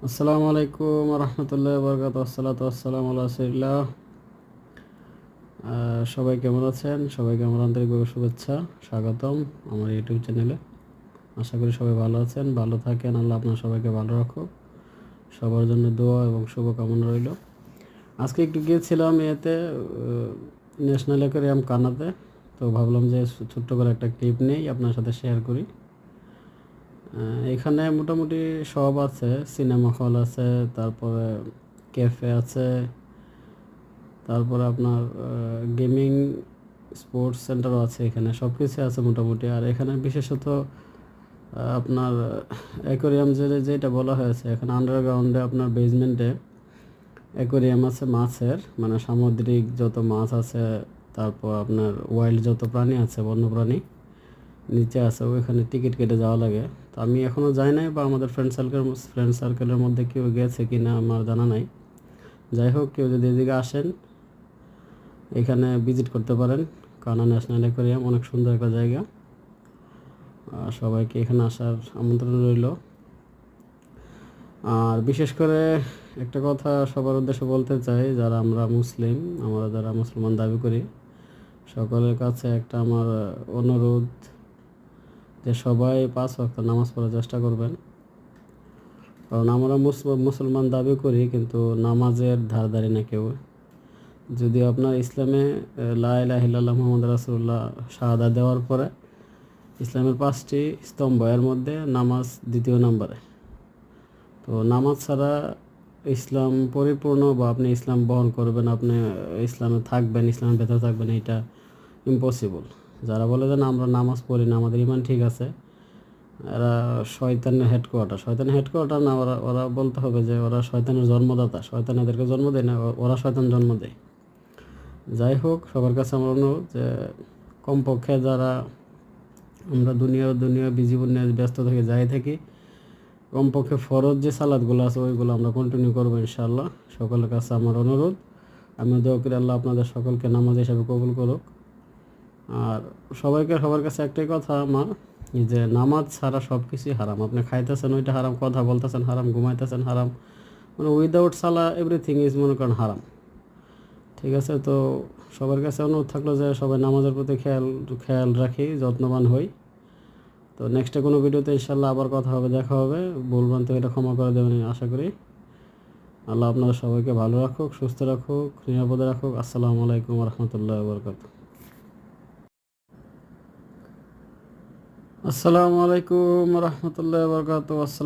আসসালামু আলাইকুম রহমতুল্লাহ বরকাত আসসালাতু আসসালামু আলা রাসূলিল্লাহ। সবাই কেমন আছেন? সবাইকে আমার আন্তরিকভাবে শুভেচ্ছা, স্বাগতম আমার ইউটিউব চ্যানেলে। আশা করি সবাই ভালো আছেন, ভালো থাকেন। আল্লাহ আপনার সবাইকে ভালো রাখুক। সবার জন্য দোয়া এবং শুভকামনা রইল। আজকে একটু গিয়েছিলাম ন্যাশনাল অ্যাকোয়ারিয়াম কানাতে। তো ভাবলাম যে ছোট্ট করে একটা ক্লিপ নেই, আপনার সাথে শেয়ার করি। এখানে মোটামুটি সব আছে, সিনেমা হল আছে, তারপরে ক্যাফে আছে, তারপরে আপনার গেমিং স্পোর্টস সেন্টারও আছে। এখানে সব কিছু আছে মোটামুটি। আর এখানে বিশেষত আপনার অ্যাকোয়ারিয়াম যেটা বলা হয়েছে, এখানে আন্ডারগ্রাউন্ডে আপনার বেসমেন্টে অ্যাকোয়ারিয়াম আছে মাছের, মানে সামুদ্রিক যত মাছ আছে, তারপর আপনার ওয়াইল্ড যত প্রাণী আছে, বন্যপ্রাণী নিচে আছে। ওইখানে টিকিট কেটে যাওয়া লাগে। তো আমি এখনও যাই নাই, বা আমাদের ফ্রেন্ড সার্কেলের মধ্যে কেউ গেছে কি না আমার জানা নাই। যাই হোক, কেউ যদি এদিকে আসেন এখানে ভিজিট করতে পারেন। কানা ন্যাশনাল অ্যাকোয়ারিয়াম অনেক সুন্দর একটা জায়গা। সবাইকে এখানে আসার আমন্ত্রণ রইল। আর বিশেষ করে একটা কথা সবার উদ্দেশ্যে বলতে চাই, আমরা যারা মুসলমান দাবি করি, সকলের কাছে একটা আমার অনুরোধ যে সবাই 5 ওয়াক্ত নামাজ পড়ার চেষ্টা করবেন। কারণ আমরা মুসলমান দাবি করি, কিন্তু নামাজের ধারধারি না কেউ। যদিও আপনার ইসলামে লা ইলাহা ইল্লাল্লাহ মুহাম্মাদুর রাসূলুল্লাহ শাহাদা দেওয়ার পরে ইসলামের 5টি স্তম্ভ, এর মধ্যে নামাজ দ্বিতীয় নম্বরে। তো নামাজ ছাড়া ইসলাম পরিপূর্ণ, বা আপনি ইসলাম বহন করবেন, আপনি ইসলামে থাকবেন, ইসলামের ভেতরে থাকবেন, এটা ইম্পসিবল। যারা বলে যে না আমরা নামাজ পড়ি না, আমাদের ইমান ঠিক আছে, এরা শয়তানের হেডকোয়ার্টার না। ওরা ওরা বলতে হবে যে ওরা শয়তানের জন্মদাতা। শয়তান এদেরকে জন্ম দেয় না, ওরা শয়তান জন্ম দেয়। যাই হোক, সবার কাছে আমার অনুরোধ যে কমপক্ষে যারা আমরা দুনিয়া জীবন নিয়ে ব্যস্ত থেকে যাই থাকি, কমপক্ষে ফরজ যে সালাদগুলো আছে ওইগুলো আমরা কন্টিনিউ করবো ইনশাআল্লাহ। সকলের কাছে আমার অনুরোধ। আমি দোয়া করি আল্লাহ আপনাদের সকলকে নামাজ হিসাবে কবুল করুক। আর সবার কাছে একটাই কথা আমার, যে নামাজ ছাড়া সব কিছুই হারাম। আপনি খাইতেছেন ওইটা হারাম, কথা বলতেছেন হারাম, ঘুমাইতেছেন হারাম, মানে উইদাউট সালা এভরিথিং ইজ মনে করেন হারাম। ঠিক আছে? তো সবার কাছে অনুরোধ থাকলো যে সবাই নামাজের প্রতি খেয়াল রাখি, যত্নবান হই। তো নেক্সটে কোনো ভিডিওতে ইনশাল্লাহ আবার কথা হবে, দেখা হবে। ভুলভ্রান্তি এটা ক্ষমা করে দেবেন আশা করি। আল্লাহ আপনাদের সবাইকে ভালো রাখুক, সুস্থ রাখুক, নিরাপদে রাখুক। আসসালামু আলাইকুম রহমতুল্লাহ বরকাত। আসসালামু আলাইকুম রহমতুল্লাহ বরকাত।